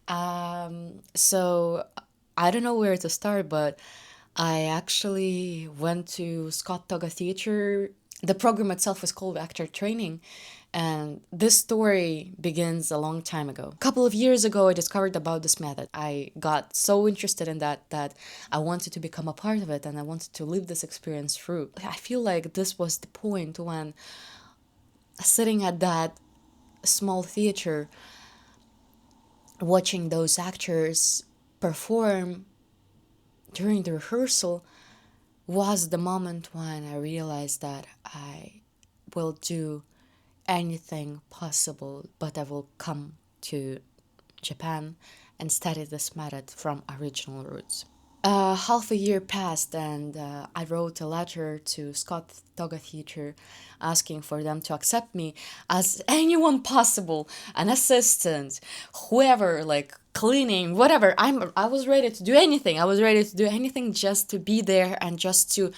So I don't know where to start, but I actually went to SCOT Toga Theater. The program itself is called Actor Training, and this story begins a long time ago. A couple of years ago, I discovered about this method. I got so interested in that I wanted to become a part of it, and I wanted to live this experience through. I feel like this was the point when sitting at that small theater, watching those actors perform during the rehearsal was the moment when I realized that I will do anything possible, but I will come to Japan and study this method from original roots. Half a year passed, and I wrote a letter to SCOT Toga Theatre asking for them to accept me as anyone possible, an assistant, whoever, like cleaning, whatever. I was ready to do anything. I was ready to do anything just to be there and just to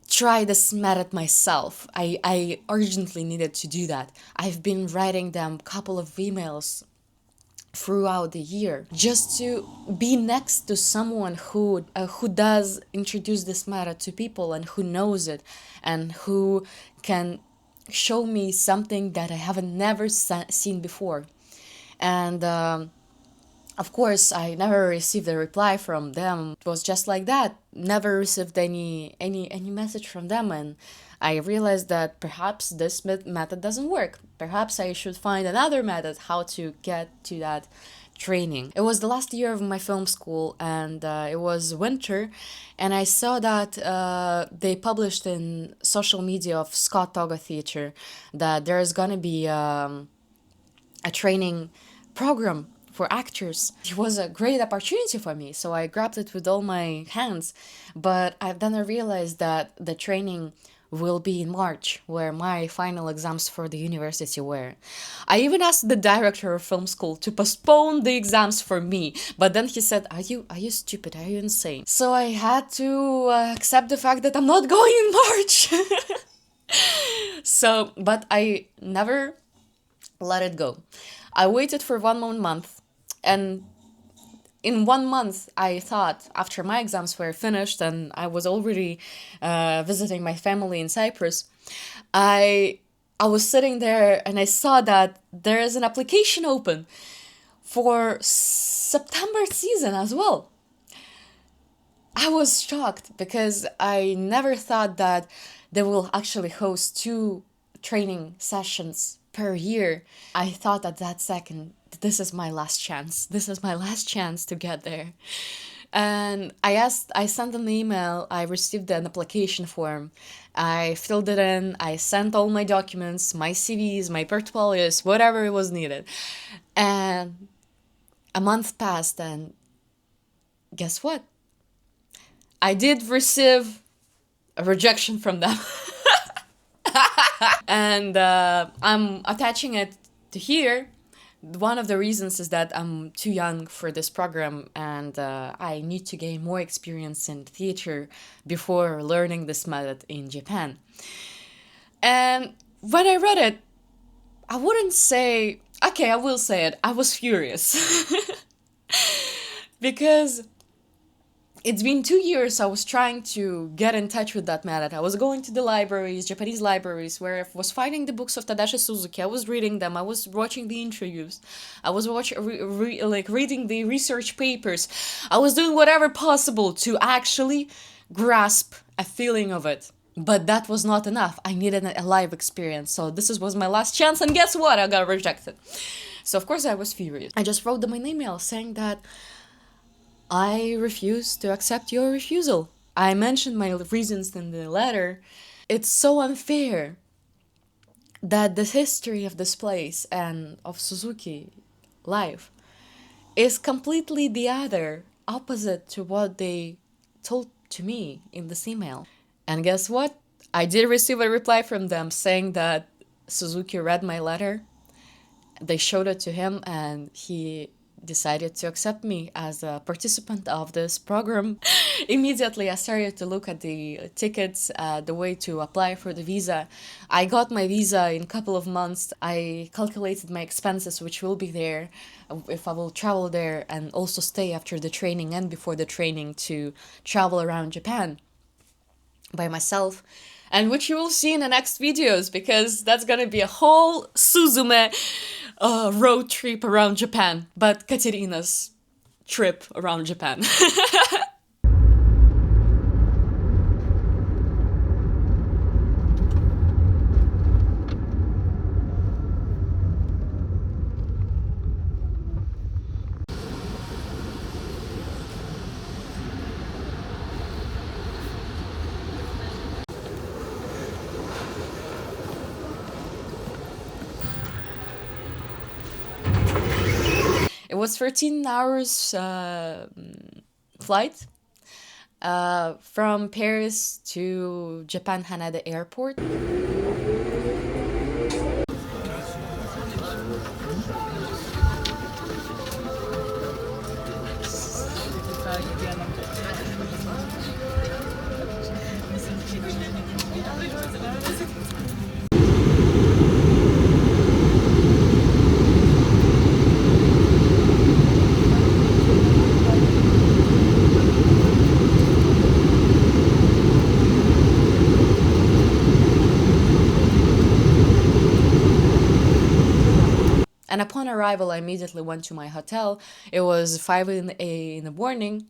try this method myself. I urgently needed to do that. I've been writing them a couple of emails throughout the year just to be next to someone who does introduce this matter to people and who knows it and who can show me something that I haven't never seen before. And of course, I never received a reply from them. It was just like that. Never received any message from them, and I realized that perhaps this method doesn't work. Perhaps I should find another method how to get to that training. It was the last year of my film school, and it was winter, and I saw that they published in social media of SCOT Toga Theatre that there's gonna be a training program for actors. It was a great opportunity for me, so I grabbed it with all my hands. But then I realized that the training will be in March, where my final exams for the university were. I even asked the director of film school to postpone the exams for me, but then he said, "Are you stupid? Are you insane?" So I had to accept the fact that I'm not going in March. So, but I never let it go. I waited for 1 more month, and in 1 month, I thought after my exams were finished and I was already visiting my family in Cyprus, I I was sitting there and I saw that there is an application open for September season as well. I was shocked because I never thought that they will actually host two training sessions per year. I thought at that second, this is my last chance. This is my last chance to get there. And I sent an email, I received an application form. I filled it in, I sent all my documents, my CVs, my portfolios, whatever was needed. And a month passed, and guess what? I did receive a rejection from them. And I'm attaching it to here. One of the reasons is that I'm too young for this program, and I need to gain more experience in theater before learning this method in Japan. And when I read it, I wouldn't say, okay, I will say it, I was furious. Because it's been 2 years I was trying to get in touch with that method. I was going to the libraries, Japanese libraries, where I was finding the books of Tadashi Suzuki. I was reading them. I was watching the interviews. I was reading the research papers. I was doing whatever possible to actually grasp a feeling of it. But that was not enough. I needed a live experience. So this was my last chance, and guess what? I got rejected. So of course I was furious. I just wrote them an email saying that I refuse to accept your refusal. I mentioned my reasons in the letter. It's so unfair that the history of this place and of Suzuki life is completely the other, opposite to what they told to me in this email. And guess what? I did receive a reply from them saying that Suzuki read my letter. They showed it to him, and he decided to accept me as a participant of this program. Immediately, I started to look at the tickets, the way to apply for the visa. I got my visa in a couple of months. I calculated my expenses, which will be there if I will travel there and also stay after the training and before the training to travel around Japan by myself, and which you will see in the next videos, because that's gonna be a whole Suzume road trip around Japan, but Katerina's trip around Japan. It was 13 hours flight from Paris to Japan Haneda Airport. And upon arrival, I immediately went to my hotel. It was 5 in the morning.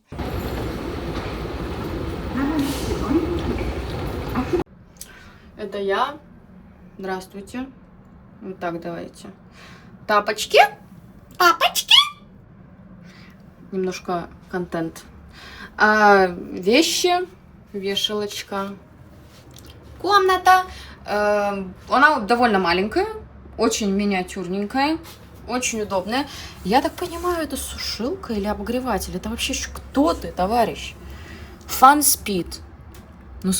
Это я. Здравствуйте. Вот так давайте. Тапочки. Тапочки. Немножко контент. Вещи. Вешалочка. Комната. Она довольно маленькая. Очень миниатюрненькая. Очень удобная. Я так понимаю, это сушилка или обогреватель? Это вообще кто ты, товарищ? Fun Speed. Ну,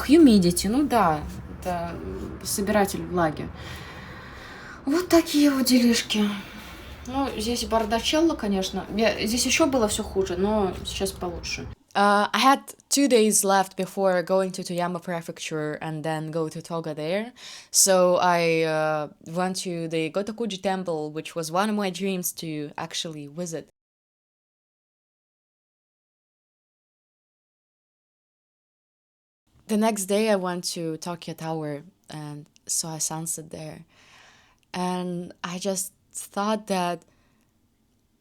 humidity. Ну да. Это собиратель влаги. Вот такие вот делишки. Ну, здесь бардачелло, конечно. Здесь еще было все хуже, но сейчас получше. I had 2 days left before going to Toyama Prefecture and then go to Toga there. So I went to the Gotokuji Temple, which was one of my dreams to actually visit. The next day I went to Tokyo Tower and saw a sunset there. And I just thought that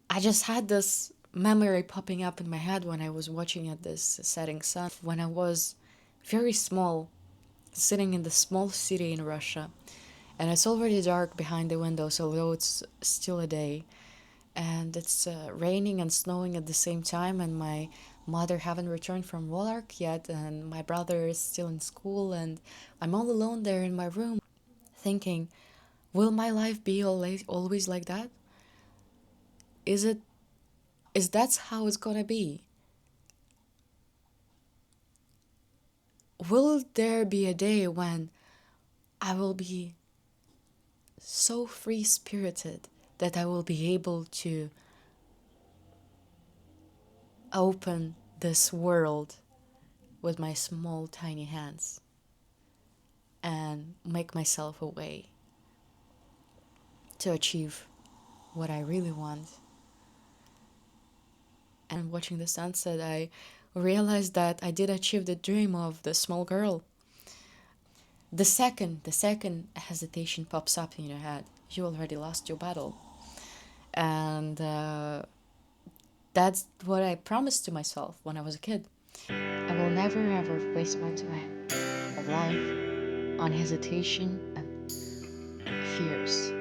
I just had this memory popping up in my head when I was watching at this setting sun. When I was very small, sitting in the small city in Russia, and it's already dark behind the windows, although it's still a day, and it's raining and snowing at the same time, and my mother haven't returned from Wolark yet, and my brother is still in school, and I'm all alone there in my room, thinking, will my life be always like that? Is that how it's gonna be? Will there be a day when I will be so free-spirited that I will be able to open this world with my small tiny hands and make myself a way to achieve what I really want? And watching the sunset, I realized that I did achieve the dream of the small girl. The second hesitation pops up in your head, you already lost your battle. And that's what I promised to myself when I was a kid. I will never ever waste my time of life on hesitation and fears.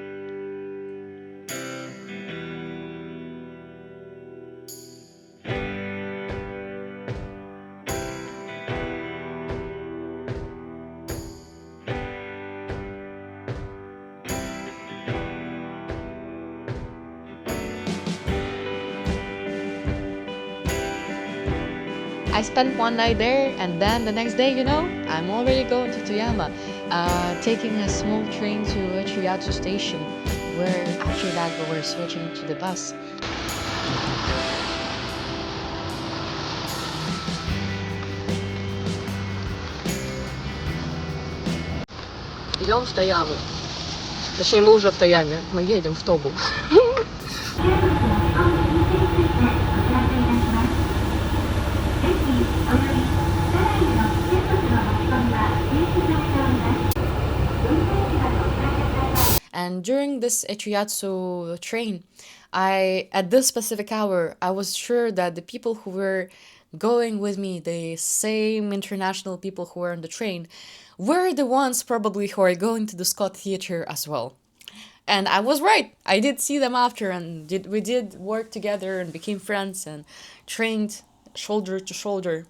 I spent one night there, and then the next day, I'm already going to Toyama, taking a small train to Chiyatsu Station, where after that we were switching to the bus. идем в Тоягу. Точнее, мы уже в Тояме, мы едем в Тогу. And during this Echiyatsu train, at this specific hour, I was sure that the people who were going with me, the same international people who were on the train, were the ones probably who are going to the SCOT Theatre as well. And I was right. I did see them after, and we did work together and became friends and trained shoulder to shoulder.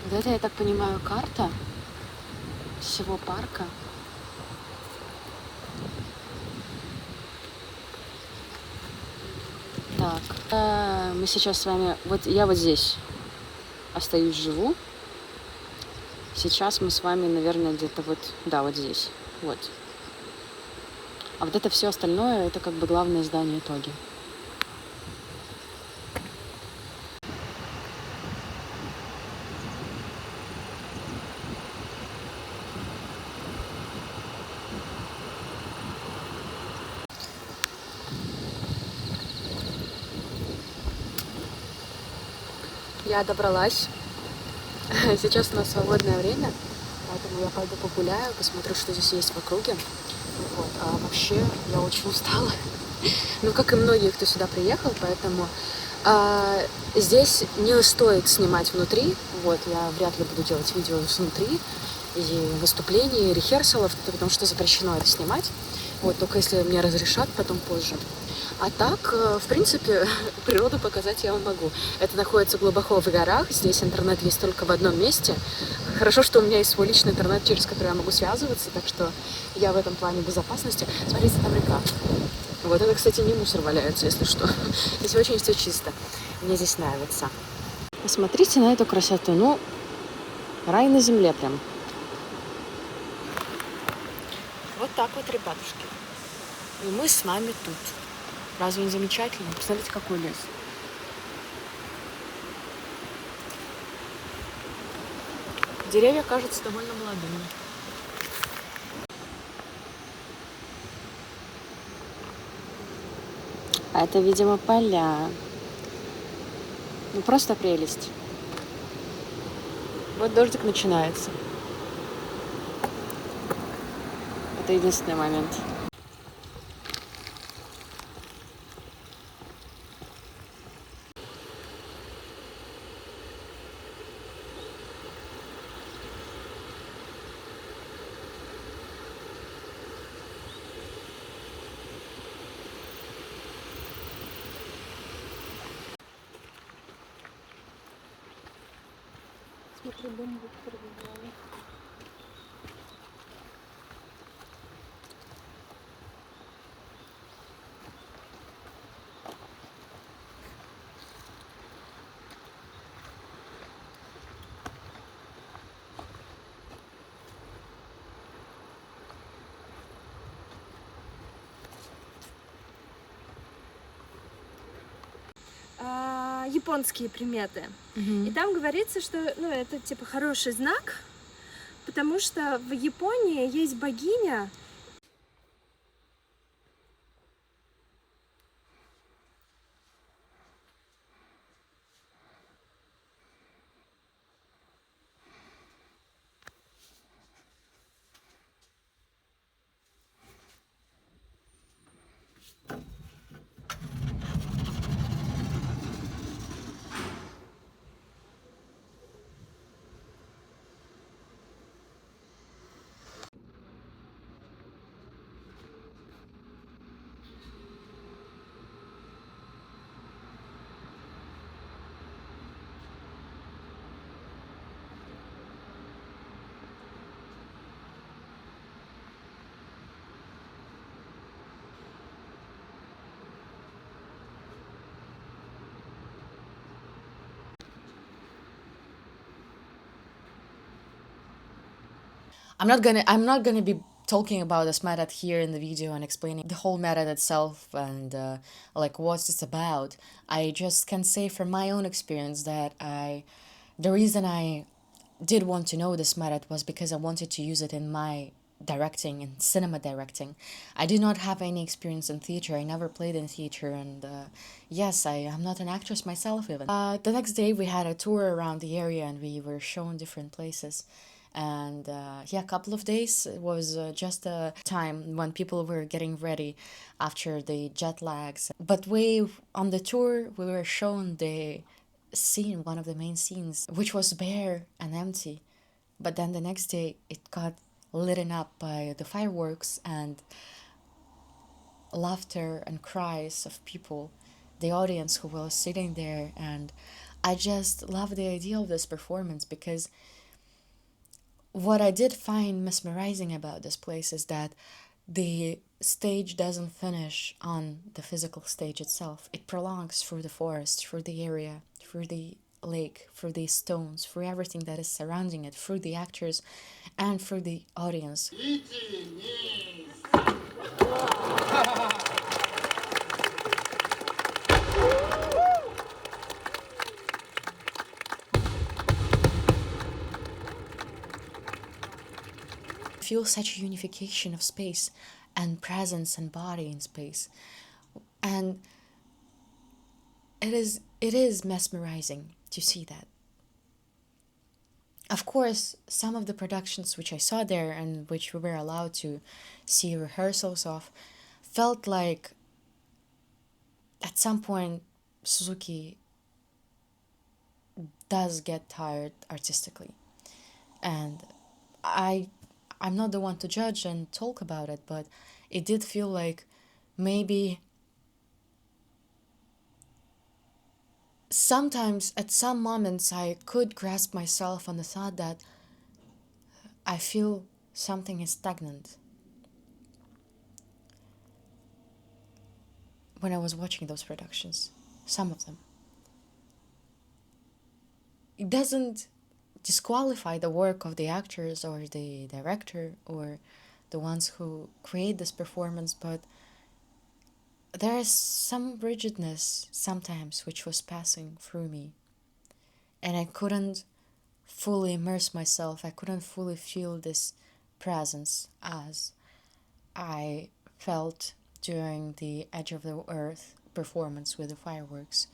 Вот это, я так понимаю, карта всего парка. Так, мы сейчас с вами... Вот я вот здесь остаюсь, живу. Сейчас мы с вами, наверное, где-то вот... Да, вот здесь. Вот. А вот это все остальное, это как бы главное здание Тоги. Я добралась. Сейчас у нас свободное время, поэтому я пойду погуляю, посмотрю, что здесь есть в округе. Вот. А вообще я очень устала. Ну, как и многие, кто сюда приехал, поэтому здесь не стоит снимать внутри. Вот, я вряд ли буду делать видео внутри, и выступлений, и рехерсалов, потому что запрещено это снимать. Вот, только если мне разрешат, потом позже. А так, в принципе, природу показать я вам могу. Это находится глубоко в горах, здесь интернет есть только в одном месте. Хорошо, что у меня есть свой личный интернет, через который я могу связываться, так что я в этом плане безопасности. Смотрите, там река. Вот это, кстати, не мусор валяется, если что. Здесь очень все чисто. Мне здесь нравится. Посмотрите на эту красоту. Ну, рай на земле прям. Вот так вот, ребятушки. И мы с вами тут. Разве не замечательно? Посмотрите, какой лес. Деревья кажутся довольно молодыми. А это, видимо, поля. Ну, просто прелесть. Вот дождик начинается. Это единственный момент. Смотри, бомбу пробивала. Японские приметы. И там говорится, что это типа хороший знак, потому что в Японии есть богиня. I'm not gonna be talking about this method here in the video and explaining the whole method itself and like what it's about. I just can say from my own experience that the reason I did want to know this method was because I wanted to use it in my directing and cinema directing. I did not have any experience in theater. I never played in theater, and yes, I am not an actress myself even. The next day we had a tour around the area and we were shown different places. And yeah, a couple of days was just a time when people were getting ready after the jet lags. But we on the tour we were shown the scene, one of the main scenes, which was bare and empty. But then the next day it got lit up by the fireworks and laughter and cries of people, the audience who was sitting there. And I just love the idea of this performance, because what I did find mesmerizing about this place is that the stage doesn't finish on the physical stage itself. It prolongs through the forest, through the area, through the lake, through the stones, through everything that is surrounding it, through the actors and through the audience. Feel such a unification of space and presence and body in space. And it is mesmerizing to see that. Of course, some of the productions which I saw there and which we were allowed to see rehearsals of felt like at some point Suzuki does get tired artistically. And I'm not the one to judge and talk about it, but it did feel like maybe sometimes at some moments I could grasp myself on the thought that I feel something is stagnant when I was watching those productions, some of them. It doesn't disqualify the work of the actors or the director or the ones who create this performance, but there is some rigidness sometimes which was passing through me, and I couldn't fully immerse myself. I couldn't fully feel this presence as I felt during the Edge of the Earth performance with the fireworks.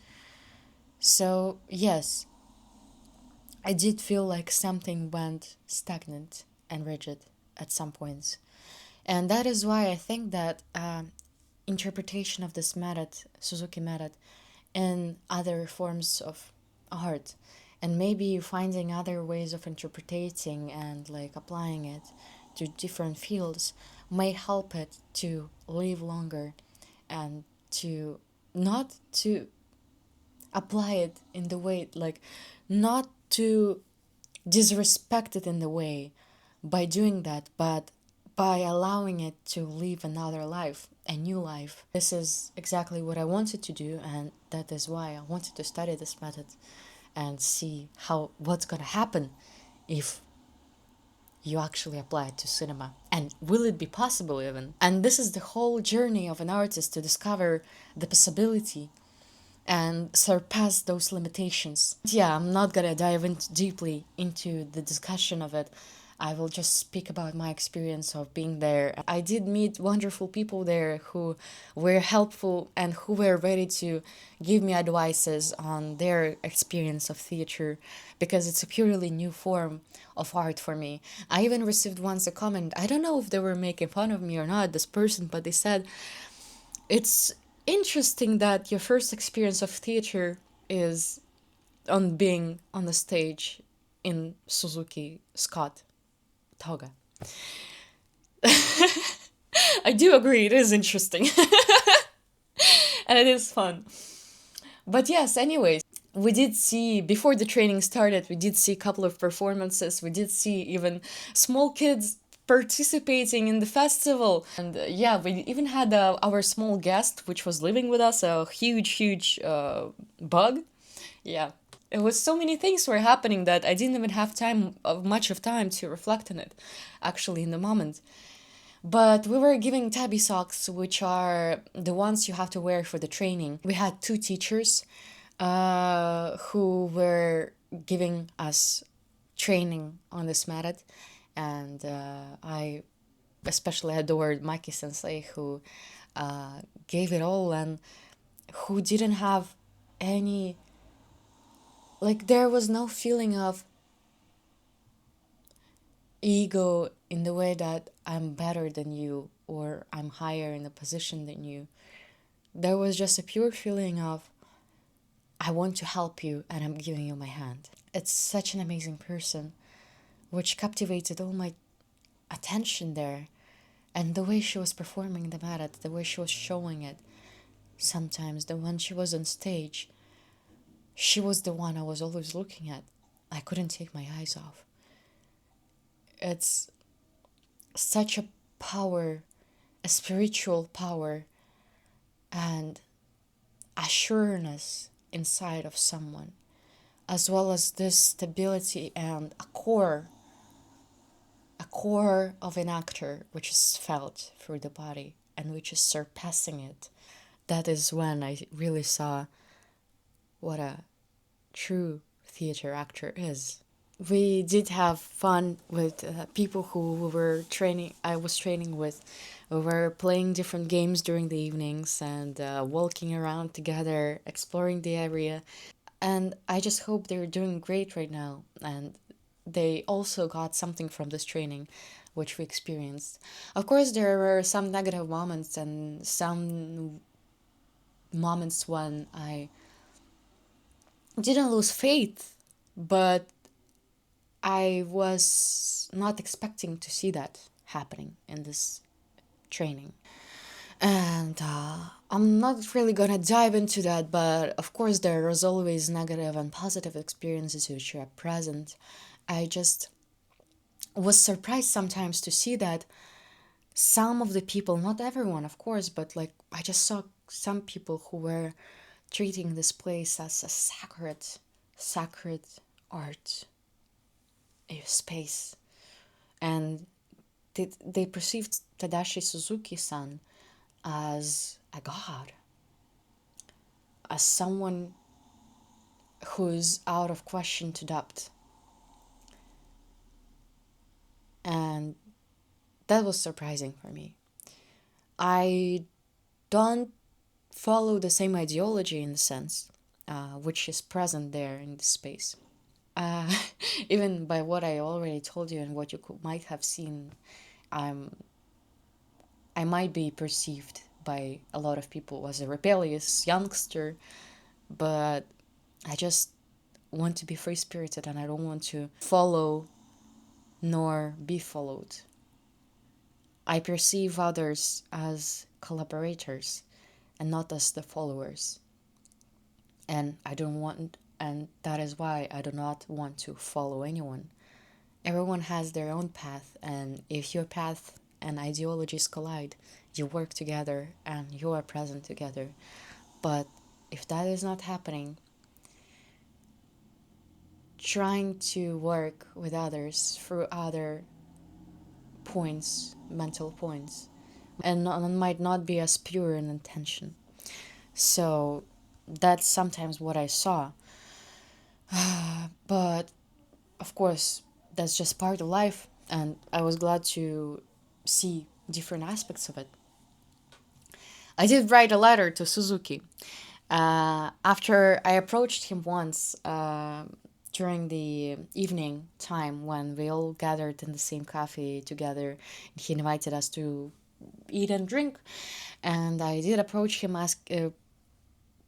So yes, I did feel like something went stagnant and rigid at some points. And that is why I think that interpretation of this method, Suzuki method, in other forms of art, and maybe finding other ways of interpreting and like applying it to different fields may help it to live longer and to not to apply it in the way, like not to disrespect it in the way by doing that, but by allowing it to live another life, a new life. This is exactly what I wanted to do, and that is why I wanted to study this method and see what's gonna happen if you actually apply it to cinema, and will it be possible even. And this is the whole journey of an artist, to discover the possibility and surpass those limitations. Yeah, I'm not gonna dive deeply into the discussion of it. I will just speak about my experience of being there. I did meet wonderful people there who were helpful and who were ready to give me advices on their experience of theater, because it's a purely new form of art for me. I even received once a comment. I don't know if they were making fun of me or not, this person, but they said, it's interesting that your first experience of theater is on being on the stage in Suzuki SCOT Toga. I do agree, it is interesting. And it is fun. But yes, anyways, we did see, before the training started, we did see a couple of performances. We did see even small kids participating in the festival. And yeah, we even had our small guest, which was living with us, a huge bug. Yeah. It was so many things were happening that I didn't even have much of time to reflect on it, actually, in the moment. But we were giving tabby socks, which are the ones you have to wear for the training. We had two teachers who were giving us training on this method, and I especially adored Mikey Sensei, who gave it all and who didn't have any, like, there was no feeling of ego in the way that I'm better than you or I'm higher in a position than you. There was just a pure feeling of, I want to help you and I'm giving you my hand. It's such an amazing person, which captivated all my attention there. And the way she was performing the method, the way she was showing it, sometimes the when she was on stage, she was the one I was always looking at. I couldn't take my eyes off. It's such a power, a spiritual power, and assuredness inside of someone, as well as this stability and a core of an actor which is felt through the body and which is surpassing it. That is when I really saw what a true theater actor is. We did have fun with people who were training. I was training with. We were playing different games during the evenings and walking around together, exploring the area. And I just hope they're doing great right now. And they also got something from this training, which we experienced. Of course, there were some negative moments and some moments when I didn't lose faith, but I was not expecting to see that happening in this training. And I'm not really gonna dive into that, but of course, there is always negative and positive experiences which are present. I just was surprised sometimes to see that some of the people, not everyone, of course, but like I just saw some people who were treating this place as a sacred art a space, and they perceived Tadashi Suzuki-san as a god, as someone who's out of question to doubt. And that was surprising for me. I don't follow the same ideology in the sense which is present there in the space. Uh, Even by what I already told you and what you might have seen, I'm I might be perceived by a lot of people as a rebellious youngster, but I just want to be free spirited and I don't want to follow nor be followed. I perceive others as collaborators and not as the followers. And I don't want, and that is why I do not want to follow anyone. Everyone has their own path, and if your path and ideologies collide, you work together and you are present together. But if that is not happening, trying to work with others through other points, mental points, and might not be as pure in intention. So that's sometimes what I saw. But of course, that's just part of life, and I was glad to see different aspects of it. I did write a letter to Suzuki after I approached him once during the evening time when we all gathered in the same cafe together. He invited us to eat and drink, and I did approach him,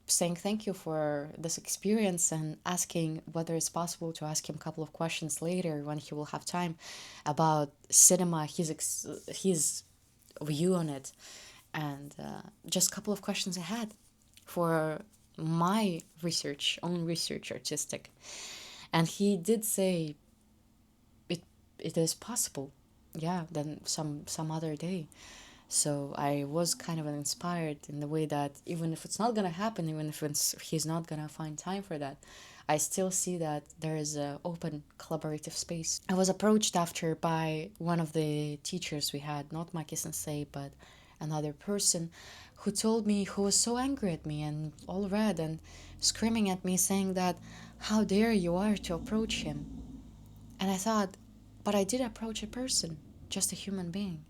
saying thank you for this experience and asking whether it's possible to ask him a couple of questions later when he will have time about cinema, his view on it, and just a couple of questions I had for my own research, artistic. And he did say it is possible. Yeah, then some other day. So I was kind of inspired in the way that even if it's not gonna happen, even if he's not gonna find time for that, I still see that there is a open collaborative space. I was approached after by one of the teachers we had, not Maki Sensei, but another person, who was so angry at me and all red and screaming at me, saying that, how dare you are to approach him. And I thought, but I did approach a person, just a human being.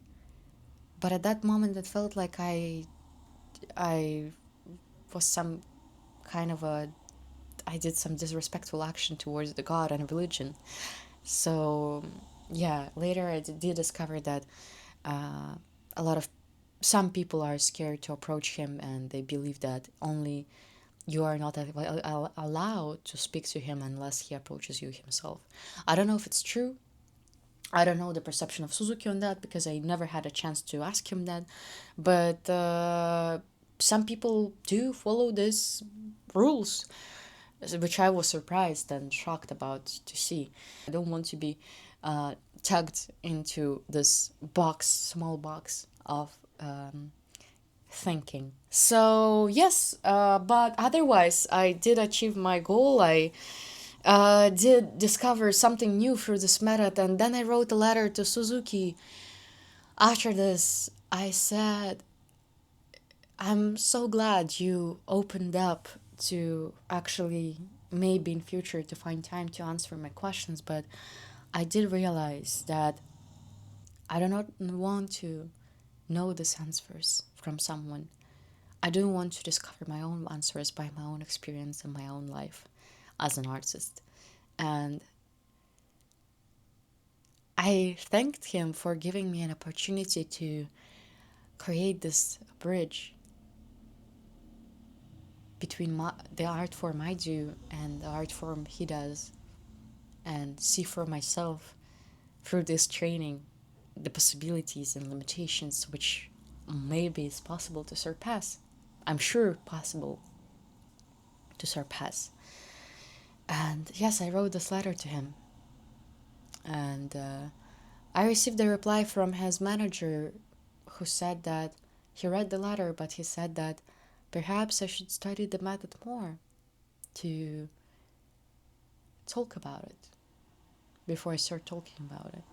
But at that moment, it felt like I was some kind of I did some disrespectful action towards the God and religion. So yeah, later I did discover that uh, some people are scared to approach him, and they believe that only you are not allowed to speak to him unless he approaches you himself. I don't know if it's true. I don't know the perception of Suzuki on that because I never had a chance to ask him that. But some people do follow these rules, which I was surprised and shocked about to see. I don't want to be tugged into this small box of thinking. So yes, but otherwise, I did achieve my goal. I did discover something new through this method, and then I wrote a letter to Suzuki. After this, I said, I'm so glad you opened up to actually maybe in future to find time to answer my questions, but I did realize that I do not want to know these answers from someone. I do want to discover my own answers by my own experience in my own life as an artist. And I thanked him for giving me an opportunity to create this bridge between the art form I do and the art form he does, and see for myself through this training the possibilities and limitations which maybe it's possible to surpass. I'm sure possible to surpass. And yes, I wrote this letter to him. And I received a reply from his manager who said that he read the letter, but he said that perhaps I should study the method more to talk about it before I start talking about it.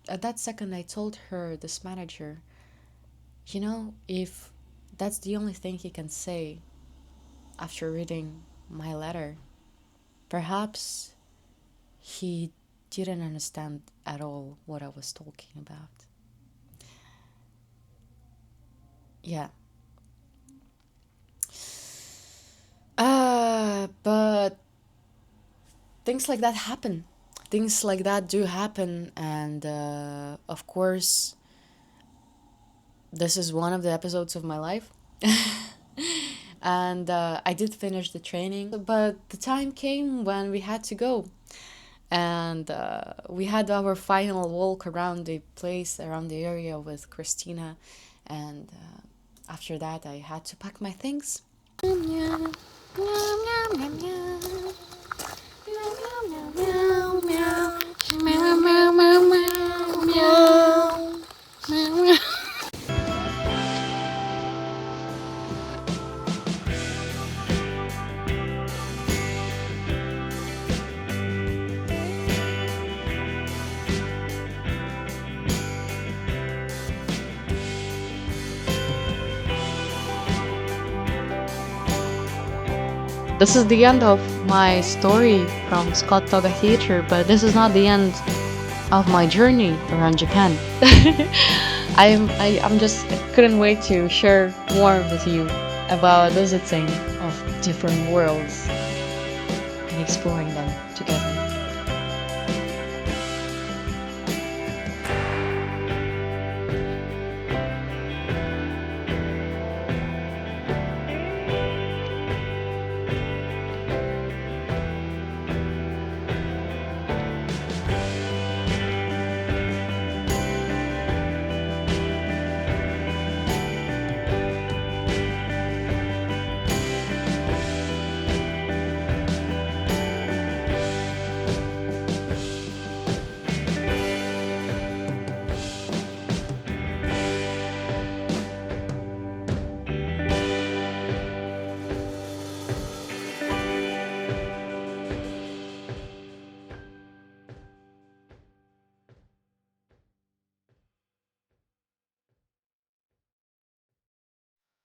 At that second, I told this manager, if that's the only thing he can say after reading my letter, perhaps he didn't understand at all what I was talking about. Yeah. But things like that happen. Things like that do happen, and of course, this is one of the episodes of my life. And I did finish the training, but the time came when we had to go. And we had our final walk around the place, around the area with Christina. And after that, I had to pack my things. This is the end of my story from SCOT Toga Theater, but this is not the end of my journey around Japan. I'm just couldn't wait to share more with you about visiting of different worlds and exploring them together.